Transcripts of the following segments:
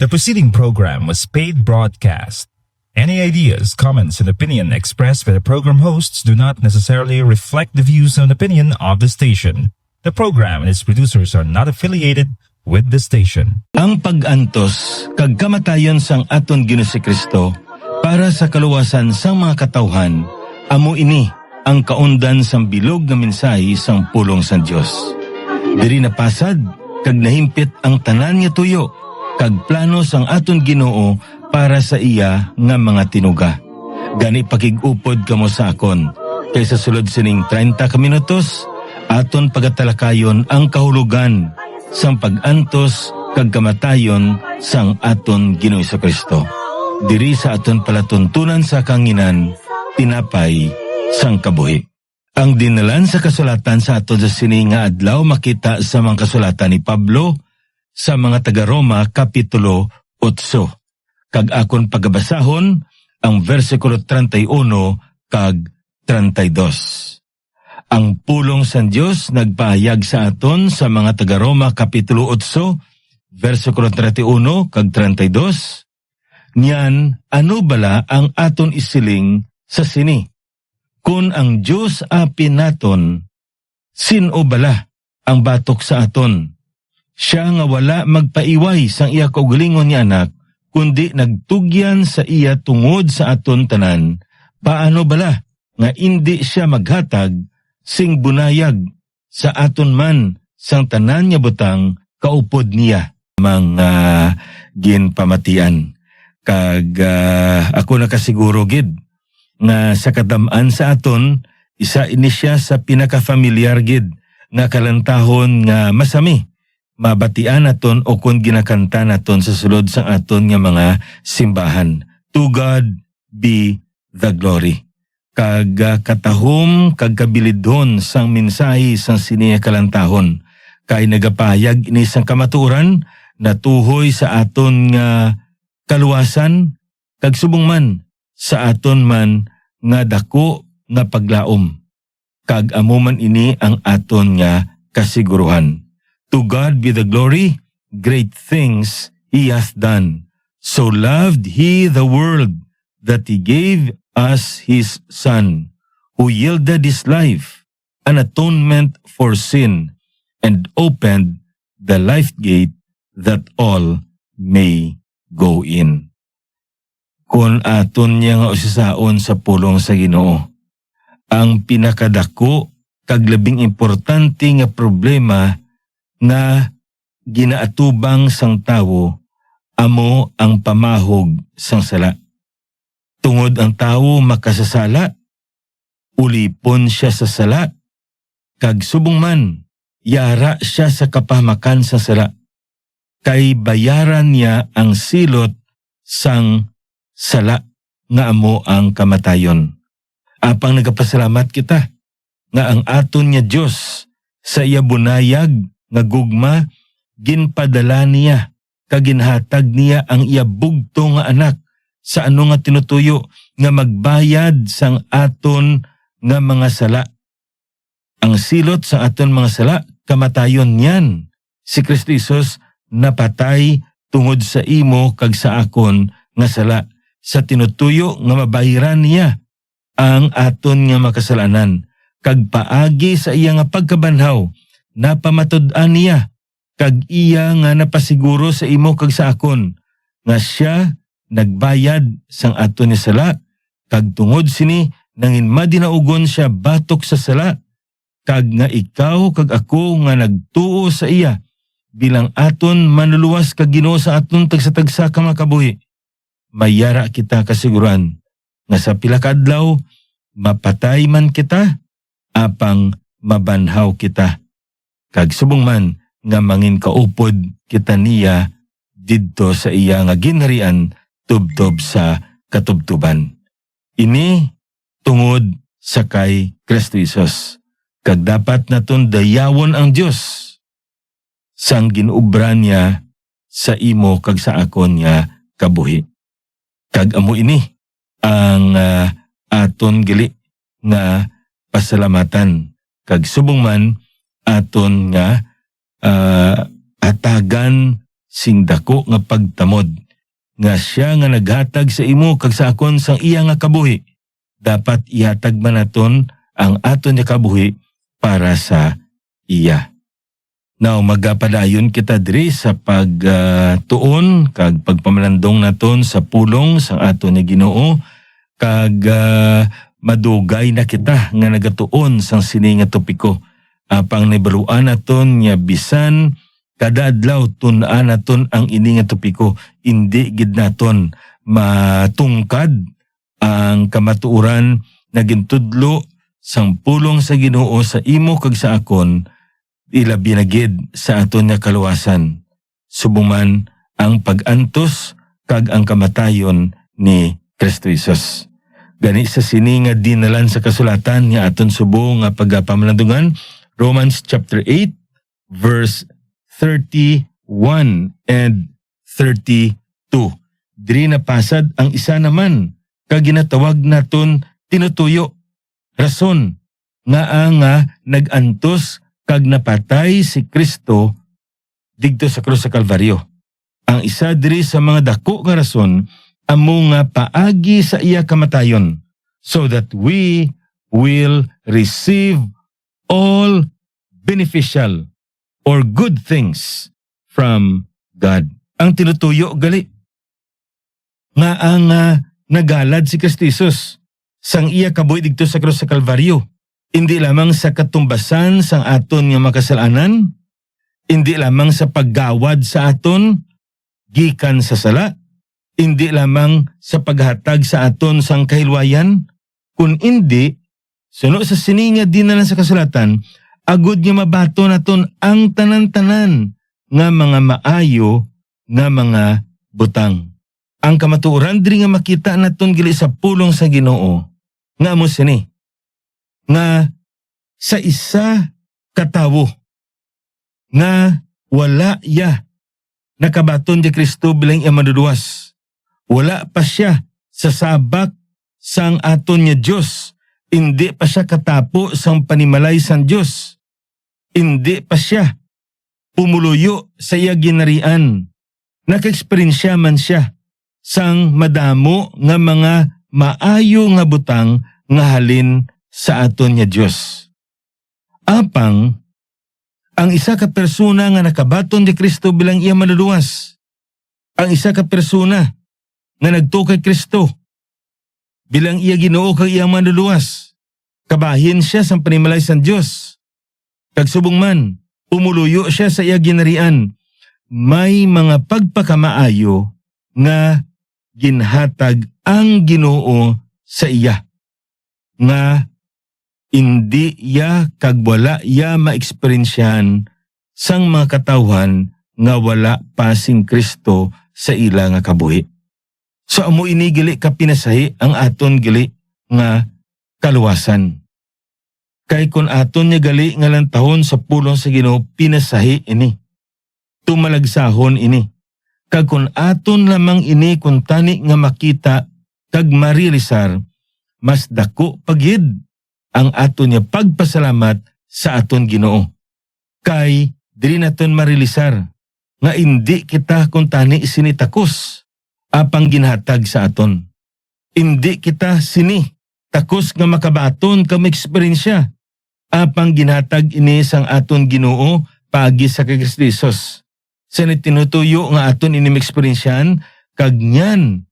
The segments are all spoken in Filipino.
The preceding program was paid broadcast. Any ideas, comments, and opinion expressed by the program hosts do not necessarily reflect the views and opinion of the station. The program and its producers are not affiliated with the station. Ang pag-antos kag kamatayon sang aton Ginoo si Kristo para sa kaluwasan sang mga katawhan, amo ini ang kaundan sang bilog nga mensahe sang pulong sang Dios. Diri napasad kag nahimpit ang tanan nga tuyo kag plano sang aton Ginoo para sa iya nga mga tinuga. Gani pakig-upod kamo sa akon. Kaysa sulod sining 30 ka minutos, aton pagatalakayon ang kahulugan sang pag-antos kag kamatayon sang aton Ginoo sa Kristo. Diri sa aton palatuntunan sa kanginan, tinapay sang kabuhi. Ang dinalan sa kasulatan sa aton sa sini nga adlaw makita sa mga kasulatan ni Pablo sa mga taga-Roma kapitulo 8. Kag akon pagabasahon ang versikulo 31 kag 32. Ang pulong san Dios nagpahayag sa aton sa mga taga-Roma kapitulo 8 versikulo 31 kag 32. Niyan ano bala ang aton isiling sa sini? Kun ang Dios apin naton, sino bala ang batok sa aton? Siya nga wala magpaiway sang iya kaugalingon ni anak, kundi nagtugyan sa iya tungod sa aton tanan. Paano bala nga indi siya maghatag sing bunayag sa aton man sang tanan nga butang kaupod niya mga ginpamatian. Kag ako nakasiguro gid nga sa kadam-an sa aton, isa ini siya sa pinaka-familiar gid nga kalantahon nga masami mabatian naton o kung ginakanta naton sa sulod sang aton nga mga simbahan. To God be the glory. Kag katahom kag kabilidhon sang mensahe sang siniya kalantahon. Kay nagapahayag ini sang kamatuoran na tuhoy sa aton nga kaluwasan kag subong man sa aton man nga dako nga paglaom. Kag amo man ini ang aton nga kasiguruhan. To God be the glory, great things He hath done. So loved He the world that He gave us His Son, who yielded His life, an atonement for sin, and opened the life gate that all may go in. Kung aton niya nga usisaon sa pulong sa Ginoo, ang pinakadako kag labing importante nga problema nga ginaatubang sang tawo amo ang pamahog sang sala. Tungod ang tawo makasasala, ulipon siya sa sala, kag subong man yara siya sa kapahamakan sa sala. Kay bayaran niya ang silot sang sala nga amo ang kamatayon. Apang nagapasalamat kita nga ang aton niya Dios sa iya bunayag nga gugma, ginpadala niya, kaginhatag niya ang iya bugto nga anak sa ano nga tinutuyo nga magbayad sang aton nga mga sala. Ang silot sa aton mga sala, kamatayon niyan. Si Kristo Jesus napatay tungod sa imo kag sa akon nga sala. Sa tinutuyo nga mabayaran niya ang aton nga makasalanan. Kag paagi sa iya nga pagkabanhaw, napamatud-an niya, kag iya nga napasiguro sa imo kag sa akon, nga siya nagbayad sang aton ni sala, kag tungod sini nangin madinaugon siya batok sa sala, kag nga ikaw kag ako nga nagtuo sa iya, bilang aton manluluwas kag Ginoo sa aton tagsa-tagsa ka makabuhi. Mayara kita kasiguran, nga sa pila ka adlaw, mapatay man kita, apang mabanhaw kita. Kag subong man nga mangin kaupod kita niya didto sa iya nga ginharian tubtob sa katubtuban. Ini tungod sa kay Kristo Jesus. Kag dapat naton dayawon ang Dios sang ginubra niya sa imo kag sa akon nga kabuhi. Kag amo ini ang aton gili nga pasalamatan. Kag subong man aton nga atagan sing dako nga pagtamod nga siya nga naghatag sa imo kag sa akon sang iya nga kabuhi. Dapat ihatag man naton ang aton nga kabuhi para sa iya. Now magapadayon kita diri sa pagtuon kag pagpamalandong naton sa pulong sang aton nga Ginoo kag madugay na kita nga nagatuon sang sini nga topiko. Apang nibaluan naton nga bisan kada adlaw tun-an naton ang ini nga topiko, indi gid naton matungkad ang kamatuoran na gintudlo sang pulong sa Ginoo sa imo kag sa akon, ilabi na gid sa aton nga kaluwasan. Subuman ang pag-antos kag ang kamatayon ni Kristo Jesus. Gani sa sini nga dinalan sa kasulatan nga aton subo nga pagpamalandungan, Romans chapter 8 verse 31 and 32. Diri napasad ang isa naman kag ginatawag naton tinutuyo. Rason nga nag-antos kag napatay si Kristo digto sa krus sa Kalbaryo. Ang isa diri sa mga dako nga rason amo nga paagi sa iya kamatayon, so that we will receive all beneficial or good things from God. Ang tinutuyo gali nga ang nagalad si Kristo Jesus sang iya kabuhi digto sa krus sa Kalbaryo, hindi lamang sa katumbasan sang aton nga makasalanan, hindi lamang sa paggawad sa aton gikan sa sala, hindi lamang sa paghatag sa aton sang kahilwayan, kun hindi suno sa sininga dinalan sa kasulatan, agud nga mabato naton ang tanan-tanan nga mga maayo nga mga butang. Ang kamatuoran diri nga makita naton gili sa pulong sa Ginoo nga amo sini nga sa isa katawo nga wala ya nakabaton di Kristo bilang iya maduduwas. Wala pa siya sa sabak sang aton nga Dios. Hindi pa siya katapo sang panimalay sang Dios. Hindi pa siya pumuluyo sa iya ginarian. Naka-eksperyensya man siya sang madamo nga mga maayo nga butang nga halin sa aton nga Dios. Apang ang isa ka persona nga nakabaton di Kristo bilang iya maluluwas, ang isa ka persona nga nagtuo kay Kristo bilang iya Ginoo kag iyang maluluwas, kabahin siya sa panimalay sang Dios. Kag subong man pumuluyo siya sa iya ginarian, may mga pagpakamaayo nga ginhatag ang Ginoo sa iya, nga hindi ya kag wala ya maeksperiensyahan sang mga katawhan nga wala pa sing Kristo sa ila nga kabuhi. So amo ini gili ka pinasahi ang aton gili nga kaluwasan. Kay kun aton nya gali nga lantahon sa pulong sa Ginoo, pinasahi ini, tumalagsahon ini. Kag kun aton lamang ini kun tani nga makita kag marilisar, mas dako pagid ang aton nya pagpasalamat sa aton Ginoo. Kay diri naton marilisar nga indi kita kun tani sinitakos apang ginhatag sa aton. Indi kita sini takos nga makabaton ka maeksperiensya apang ginhatag ini sang aton Ginoo paagi sa kay Kristo Jesus. Sa tinutuyo nga aton ini maeksperiensyahan kag nyan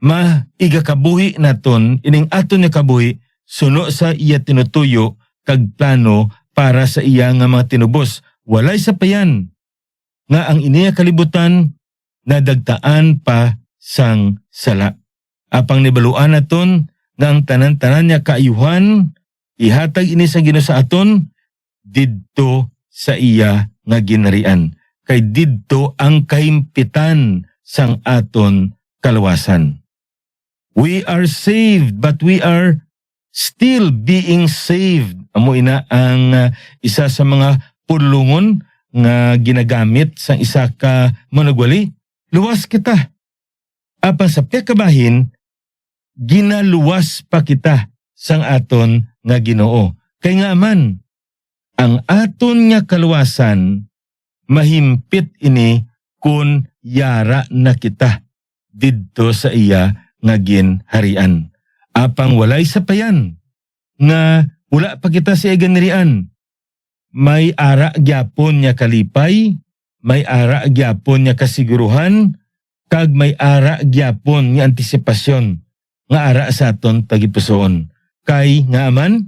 maigakabuhi naton ining aton nga kabuhi suno sa iya tinutuyo kag plano para sa iya nga mga tinubos. Walay sa payan nga ang iniya kalibutan nadagtaan pa sang sala. Apang nibaluan naton nga ang tanan-tanan niya kaayuhan ihatag ini sa Ginoo sa aton didto sa iya nga ginarian. Kay didto ang kahimpitan sang aton kaluwasan. We are saved but we are still being saved. Amo ina ang isa sa mga pulungon nga ginagamit sang isa ka manugwali. Luwas kita. Apang sa piyakabahin, ginaluwas pa kita sang aton nga Ginoo. Kay nga man, ang aton nga kaluwasan mahimpit ini kun yara na kita didto sa iya nga ginharian. Apang walay sapayan nga wala pa kita sa iganirian. May ara gyapon niya kalipay, may ara gyapon niya kasiguruhan, kag may ara gyapon nga antisipasyon nga ara sa aton tagipusoon. Kay nga aman,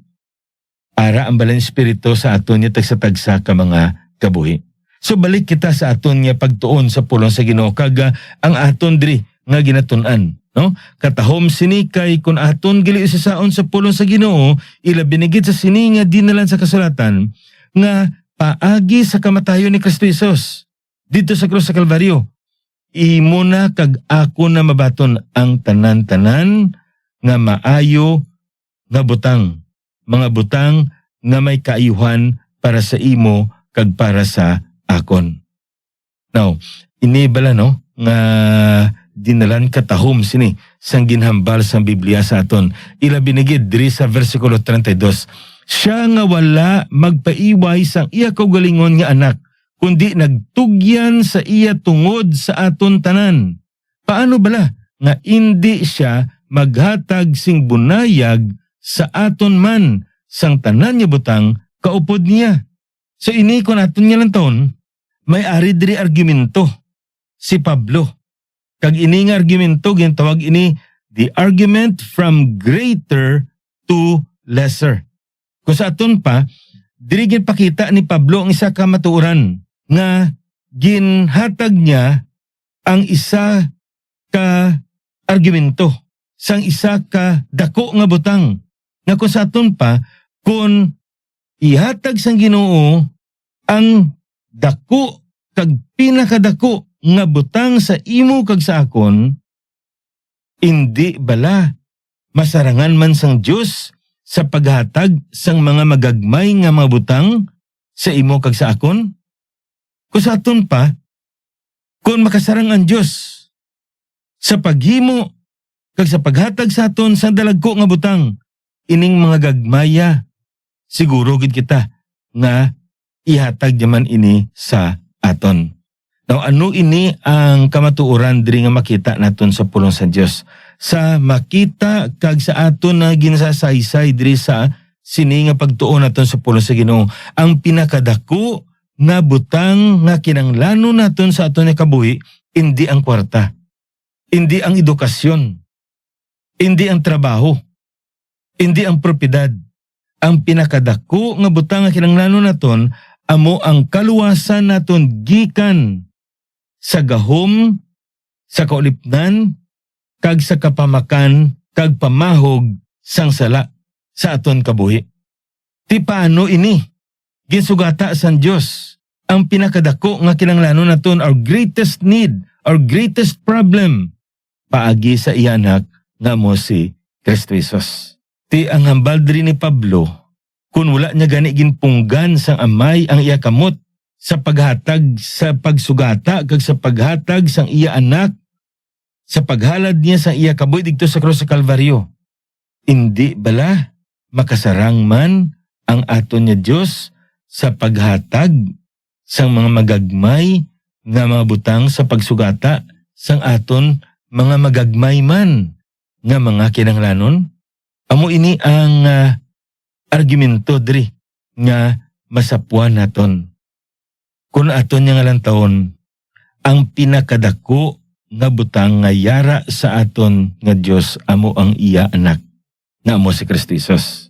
ara ang balang espiritu sa aton niya tagsa-tagsa ka mga kabuhi. So balik kita sa aton niya pagtuon sa pulong sa Ginoo kag ang aton diri nga ginatun-an. No? Katahom sini kay kun aton gili isasaon sa pulong sa Ginoo, ila binigit sa sini nga dinalan sa kasulatan nga paagi sa kamatayon ni Kristo Jesus dito sa krus sa Kalbaryo. Imo na kag ako na mabaton ang tanan-tanan nga maayo nga butang, mga butang nga may kaayuhan para sa imo kag para sa akon. Now, ini bala no nga dinalan katahom sini sang ginhambal sang Biblia sa aton. Ila binigid diri sa versikulo 32. Siya nga wala magpaiway sang iya kaugalingon nga anak, kundi nagtugyan sa iya tungod sa aton tanan. Paano bala nga indi siya maghatag sing bunayag sa aton man sang tanan niya butang kaupod niya? So ini ko naton nga lang taon, may ari diri argumento si Pablo. Kag ini nga argumento gintawag ini the argument from greater to lesser. Kung sa aton pa, diri ginpakita ni Pablo ang isa ka matuoran nga ginhatag niya ang isa ka argumento sang isa ka dako nga butang. Nga kung sa aton pa, kung ihatag sang Ginoo ang dako kag pinakadako nga butang sa imo kag sa akon, indi bala masarangan man sang Dios sa paghatag sang mga magagmay nga mga butang sa imo kag sa akon? Kung sa aton pa, kung makasarang ang Dios sa paghimo kag sa paghatag sa aton sa dalagko nga butang, ining mga gagmaya, siguro gid kita nga ihatag yaman ini sa aton. Now, ano ini ang kamatuoran diri nga makita naton sa pulong sa Dios? Sa makita kag sa aton na ginasasaysay diri sa sini nga pagtuon naton sa pulong sa Ginoo, ang pinakadako nga butang nga kinanglanon naton sa aton nga kabuhi, hindi ang kwarta, hindi ang edukasyon, hindi ang trabaho, hindi ang propiedad. Ang pinakadako nga butang nga kinanglanon naton amo ang kaluwasan naton gikan sa gahom, sa kaulipnan, kag sa kapamakan, kag pamahog sang sala sa aton kabuhi. Ti paano ini? Ginsugata sang Dios ang pinakadako nga kinanglanon naton, our greatest need, our greatest problem, paagi sa iya anak nga mo si Kristo Jesus. Ti ang hambal diri ni Pablo, kun wala niya gani ginpunggan sang amay ang iya kamot sa paghatag sa pagsugata kag sa paghatag sang iya anak, sa paghalad niya sa iya kabuhi didto sa krus sa Kalbaryo. Indi bala makasarang man ang aton nga Dios sa paghatag sang mga magagmay nga mga butang sa pagsugata sang aton mga magagmay man nga mga kinanglanon? Amo ini ang argumento diri nga masapuan naton. Kung aton nga lang taon, ang pinakadako nga butang nga yara sa aton nga Dios amo ang iya anak, nga amo si Kristo Jesus.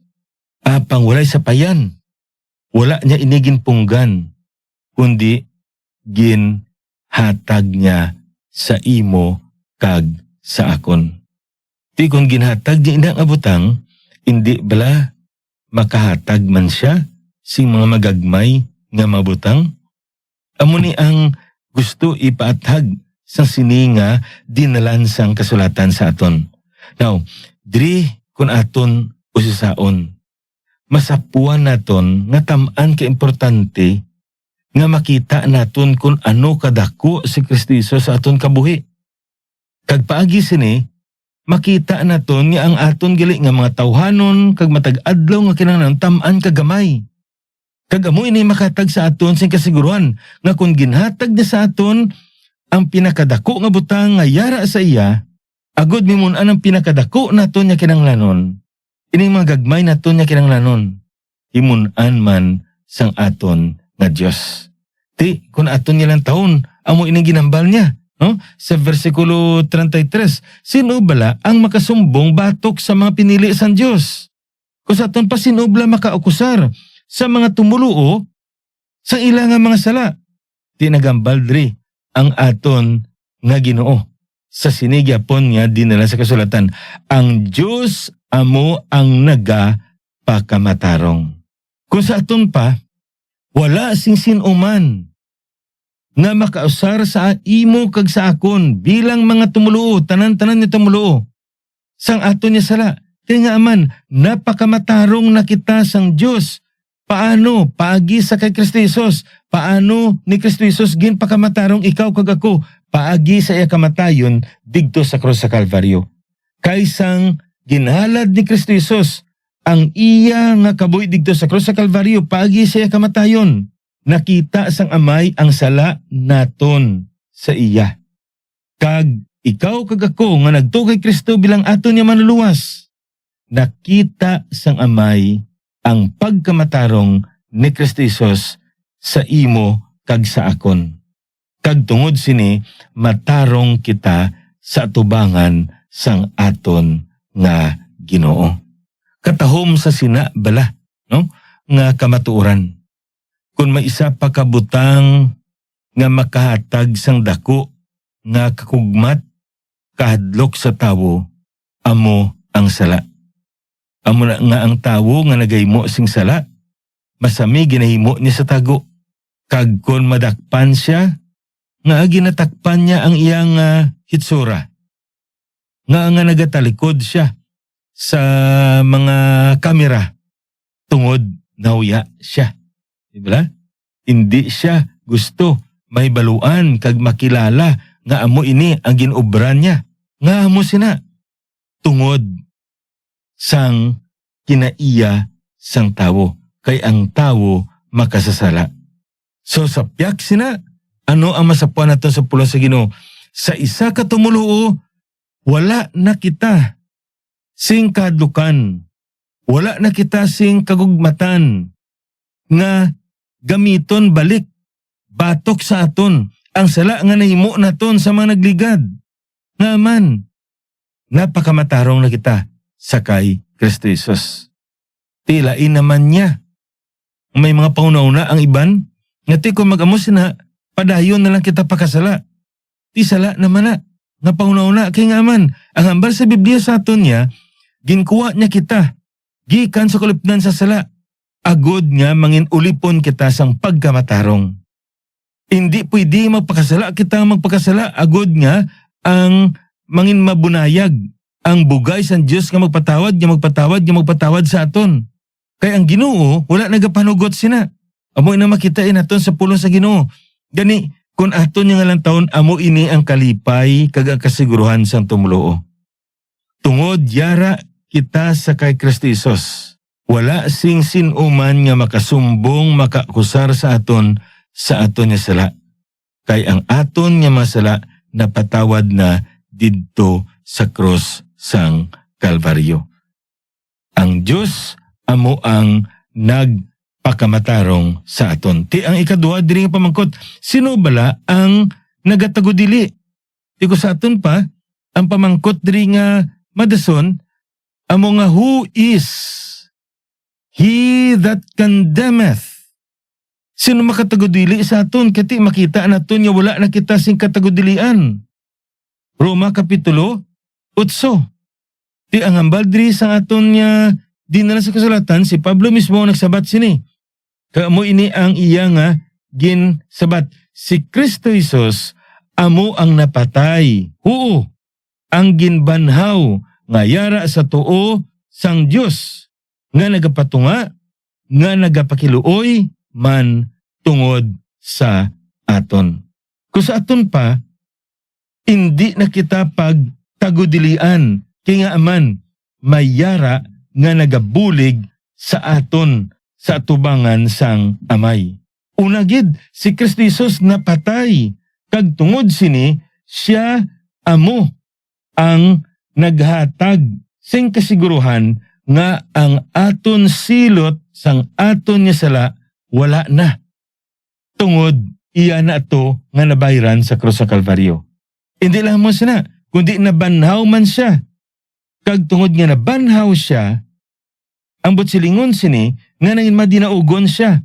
Apang walay sapayan, wala niya inigin punggan, kundi ginhatag niya sa imo kag sa akon. Ti kung ginhatag niya ina nga butang, hindi bala makahatag man siya sing mga magagmay nga mabutang? Amo ni ang gusto ipaatag sa sininga dinalan sang kasulatan sa aton. Now, diri kun aton usisaon, masapuan naton nga tam-an ka importante nga makita naton kung ano kadako si Kristo Jesus sa aton kabuhi. Kag paagi sini, makita naton nga ang aton gali nga mga tawhanon kag matag-adlaw nga kinahanglan tam-an kagamay. Kag amo ini makatag sa aton sing kasiguruhan nga kung ginhatag na sa aton ang pinakadako nga butang nga yara sa iya, agod mimunan ang pinakadako naton nya kinahanglanon. Ining mga gagmay naton nya kinahanglanon. Himunan man sang aton nga Dios. Ti kun aton nya lang taon amo ining ginambal niya, no? Sa versikulo 33, sino bala ang makasumbong batok sa mga pinili sang Dios? Kung sa aton pa sino bala makaakusar sa mga tumuluo sa ilang mga sala? Ti nagambal diri ang aton nga Ginoo. Sa sinigyapon niya dinala sa kasulatan, ang Dios amo ang nagapakamatarong. Kung sa aton pa, wala sing sinuman nga makausar sa imo kag sa akon bilang mga tumuluo, tanan-tanan ni tumuluo. Sang aton niya sala, kaya nga aman, napakamatarong na kita sang Dios. Paano? Paagi sa kay Kristo Jesus. Paano ni Kristo Jesus gin pakamatarong ikaw kag ako? Paagi sa iya kamatayon digto sa krus sa Kalbaryo. Kaysang ginhalad ni Kristo Jesus ang iya nga kabuhi digto sa krus sa Kalbaryo, paagi sa iya kamatayon. Nakita sang amay ang sala naton sa iya. Kag ikaw kag ako nga nagtuo kay Kristo bilang aton niya manluluwas. Nakita sang amay ang pagkamatarong ni Kristo Jesus sa imo kag sa akon. Kag tungod sini matarong kita sa atubangan sang aton nga Ginoo. Katahom sa sina bala, no? Nga kamatuoran. Kung may isa pa kabutang nga makahatag sang dako nga kakugmat kahadlok sa tawo, amo ang sala. Amo na nga ang tawo nga nagahimo sing sala, masami ginahimo niya sa tago. Kag kon madakpan siya, nga ginatakpan niya ang iyang hitsura. Nga nagatalikod siya sa mga kamera, tungod nauya siya. Diba? Hindi siya gusto may baluan kag makilala nga amo ini ang ginobran niya. Nga amo sina. Tungod sang kinaiya sang tawo. Kay ang tawo makasasala. So sa piyak sina, ano ang masapuan nato sa pulo sa Ginoo? Sa isa ka tumuluo, wala na kita sing kadlukan. Wala na kita sing kagugmatan nga gamiton balik batok sa aton ang sala nga nahimo naton sa mga nagligad. Nga man, napakamatarong na kita sa kay Kristo Jesus. Tilain naman niya. May mga pauna-una ang iban, nga ti kung mag-amos na, padayon na lang kita pakasala. Ti sala naman na, nga pauna-una, kay nga man, ang hambal sa Biblia sa aton niya, ginkuha niya kita, gikan sa kulipnan sa sala, agod nga mangin ulipon kita sang pagkamatarong. Hindi pwede magpakasala kita agod nga ang mangin mabunayag ang bugay sang Dios nga magpatawad sa aton. Kay ang Ginoo wala nagapanugot sina. Amo ina makita naton sa pulong sa Ginoo. Gani kun aton nga lang taon amo ini ang kalipay kag ang kasiguruhan sang tumuluo. Tungod yara kita sa kay Kristo Jesus. Wala sing sinuman nga makasumbong makakusar sa aton nga sala. Kay ang aton nga masala napatawad na didto sa krus sang Kalbaryo. Ang Dios amo ang nagpakamatarong sa aton. Ti ang ikaduha diri nga pamangkot, sino bala ang nagatagudili? Ti ko sa aton pa ang pamangkot diri nga madason amo nga who is he that condemneth. Sino makatagudili sa aton? Kati makita naton nga wala na kita sing katagudilian. Roma Kapitulo 8. Ti ang hambal diri sa aton nga dinala sa kasulatan, si Pablo mismo ang nagsabat sini. Kaamo ini ang iya nga ginsabat. Si Kristo Jesus amo ang napatay. Oo, ang ginbanhaw nga yara sa tuo sang Dios nga nagapatunga, nga nagapakiluoy man tungod sa aton. Kung sa aton pa, hindi na kita pagtagudilian, kaya nga aman, may yara nga nagabulig sa aton sa atubangan sang amay. Una gid, si Kristo Jesus napatay, Kag tungod sini, siya amo ang naghatag sing kasiguruhan nga ang aton silot sang aton niya sala wala na. Tungod iya na to nga nabayran sa krus sa Kalbaryo. Hindi lang mo siya, kundi nabanhaw man siya. Kag tungod nga nabanhaw siya, ang butsilingon sini nga nangin madinaugon siya.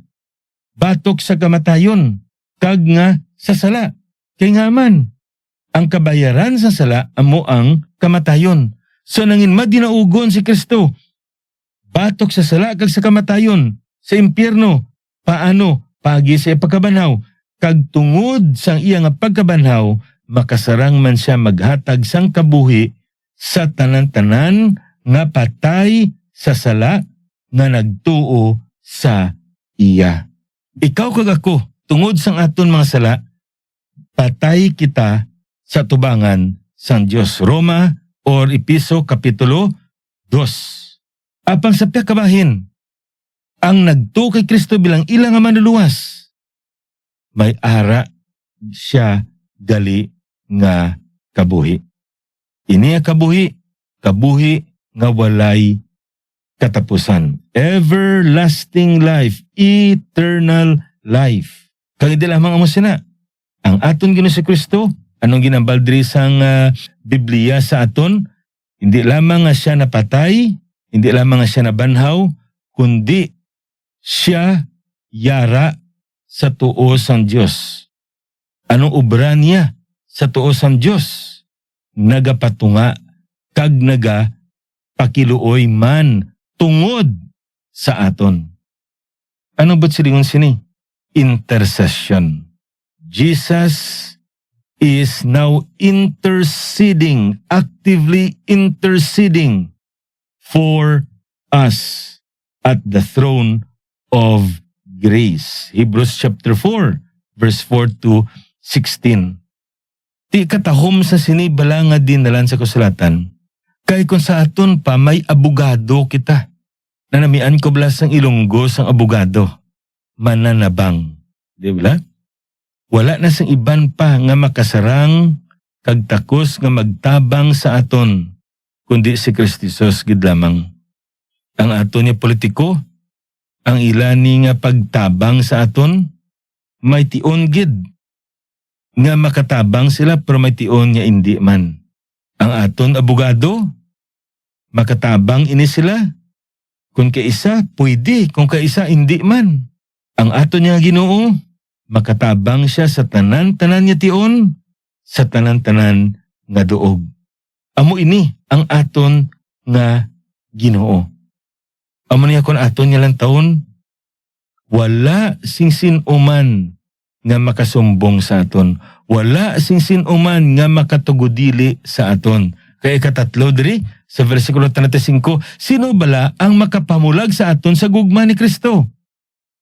Batok sa kamatayon, kag nga sa sala. Kay nga man, ang kabayaran sa sala amo ang kamatayon. So nangin madinaugon si Kristo. Batok sa sala kag sa kamatayon, sa impyerno. Paano? Pagi sa pagkabanhaw. Kag tungod sang iya nga pagkabanhaw, makasarang man siya maghatag sang kabuhi sa tanan-tanan nga patay sa sala nga nagtuo sa iya. Ikaw kag ako, tungod sang aton mga sala, patay kita sa tubangan sang Dios. Roma or Episo Kapitulo 2. Apang sa kabahin, ang nagtuo kay Kristo bilang ilang nga manluluwas, may ara siya gali nga kabuhi. Ini kabuhi, kabuhi nga walay katapusan. Everlasting life, eternal life. Kag di lamang amo sina. Ang aton Ginoo si Kristo, anong ginambal diri sang Biblia sa aton, hindi lamang nga siya napatay, hindi lamang nga siya nabanhaw, kundi siya yara sa tuo sang Dios. Anong obra niya sa tuo sang Dios? Nagapatunga kag naga pakiluoy man tungod sa aton. Ano ba't silingon sini? Intercession. Jesus is now interceding, actively interceding for us at the throne of grace. Hebrews chapter 4, verse 4 to 16. Ti katahom sa sini bala nga dinalan sa kasulatan, kay kung sa aton pa may abogado kita. Nanamian ko bala sang Ilonggo sang abogado, mananabang. Di ba? Wala na sang iban pa nga makasarang kag takos nga magtabang sa aton, kundi si Kristo Jesus gid lamang. Ang aton niya politiko, ang ilani nga pagtabang sa aton, may tion gid nga makatabang sila pero may tion nga hindi man. Ang aton abogado, makatabang ini sila. Kung kaisa, pwede. Kung kaisa, hindi man. Ang aton niya Ginoo, makatabang siya sa tanan-tanan niya tion, sa tanan-tanan nga duog. Amo ini ang aton nga Ginoo. Amo niya kung aton niya lang taon, wala singsin uman nga makasumbong sa aton. Wala singsin uman nga makatugudili sa aton. Kaya katatlo diri sa versikulo 35, sino bala ang makapamulag sa aton sa gugma ni Kristo?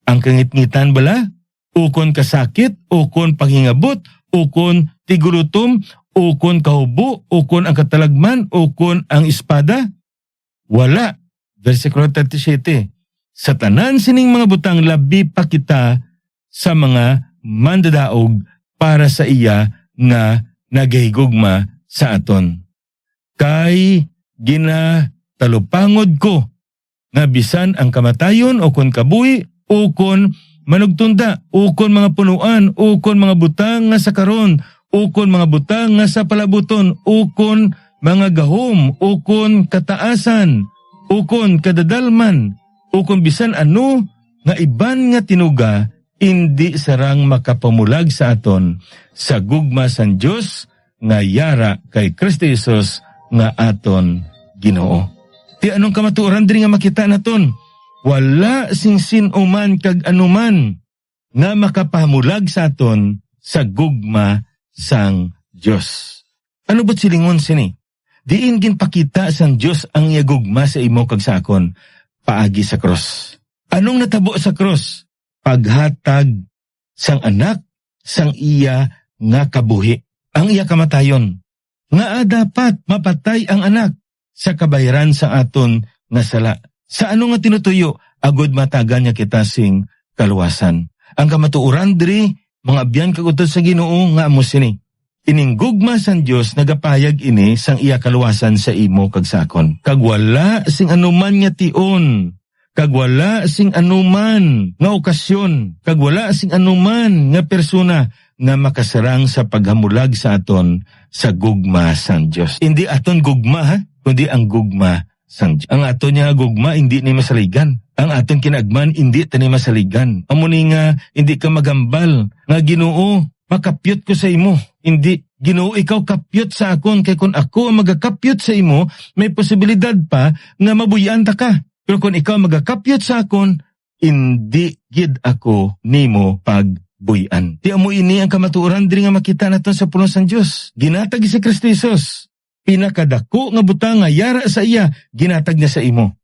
Ang kangitngitan bala? Ukon kasakit, ukon panghingabot, ukon tigulutom, ukon kahubo, ukon ang katalagman, ukon ang espada? Wala. Versikulo 37, sa tanan sining mga butang labi pa kita sa mga mandadaog para sa iya nga nagahigugma sa aton. Kay ginatalupangod ko nga bisan ang kamatayon o kon kabuhi o kon manugtunda o kon mga punuan o kon mga butang nga sa karon o kon mga butang nga sa palabuton o kon mga gahom o kon kataasan o kon kadadalman o kon bisan ano nga iban nga tinuga, hindi sarang makapamulag sa aton sa gugma sang Dios nga yara kay Kristo Jesus nga aton Ginoo. Ti anong kamatuoran diri nga makita naton? Wala singsin uman kag anuman nga makapamulag sa aton sa gugma sang Dios. Ano ba't silingon sini? Diin ginpakita sang Dios ang iagugma sa imo kag sa akon paagi sa cross. Anong natabo sa cross? Paghatag sang anak sang iya nga kabuhi, ang iya kamatayon. Nga dapat mapatay ang anak sa kabayaran sa aton nga sala. Sa ano nga tinutuyo? Agud matagan niya kita sing kaluwasan. Ang kamatuoran diri mga abyan kagutod sa Ginoo nga amo sini. Ining gugma sang Dios nagapayag ini sang iya kaluwasan sa imo kag sakon. Kag wala sing anuman nga tion, kag wala sing anuman nga okasyon, kag wala sing anuman nga persona nga makasarang sa paghamulag sa aton sa gugma sang Dios. Hindi aton gugma ha, kundi ang gugma sang Dios. Ang aton nga gugma hindi ni masaligan. Ang aton kinagman hindi tani masaligan. Amo ni nga hindi ka magambal nga Ginoo, makapyot ko sa imo. Hindi, Ginoo, ikaw kapyot sa akon, kay kung ako ang magakapyot sa imo, may posibilidad pa nga mabuyan ta ka. Pero kung ikaw magakapyot sa akon, hindi gid ako nimo pagbuyan. Di amo ini ang kamatuoran diri nga makita naton sa pulong sang Dios. Ginatag si Kristo Jesus. Pinakadako nga butang nga yara sa iya, ginatag niya sa imo.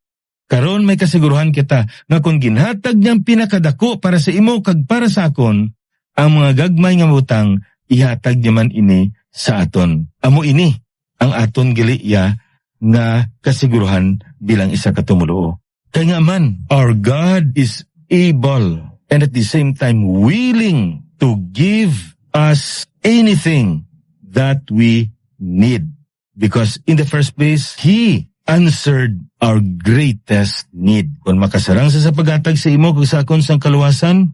Karon may kasiguruhan kita nga kung ginhatag niyang pinakadako para sa imo kag para sa akon, ang mga gagmay nga butang ihatag niya man ini sa aton. Amo ini ang aton giliya nga kasiguruhan bilang isa ka tumuluo. Kaya nga man, our God is able and at the same time willing to give us anything that we need. Because in the first place, He answered our greatest need. Kung makasarang sa paghatag sa imo kung sakon sang kaluwasan,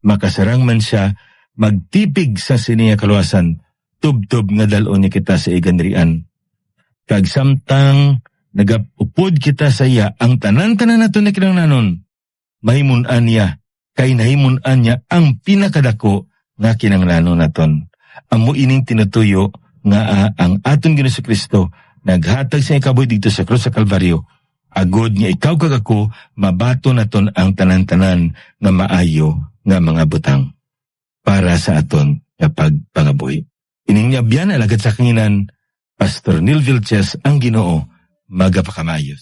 makasarang man siya magtipig sa siniya kaluwasan, tubtob nga dalon niya kita sa iganrian. Kag samtang nagapupod kita sa iya, ang tanan-tanan nato na kinanglanon, mahimunan niya, kay nahimunan niya ang pinakadako nga kinanglanon naton. Amo ining tinutuyo nga ang aton Ginoong Kristo naghatag sa ikabuhi dito sa krus sa Kalbaryo. Agod nga ikaw kag ako, mabato naton ang tanan-tanan nga maayo nga mga butang para sa aton nga pagpangabuhi. Ining niya biyan alagad sa kanginan, Pastor Neil Vilches, ang Ginoo, magapakamaayo.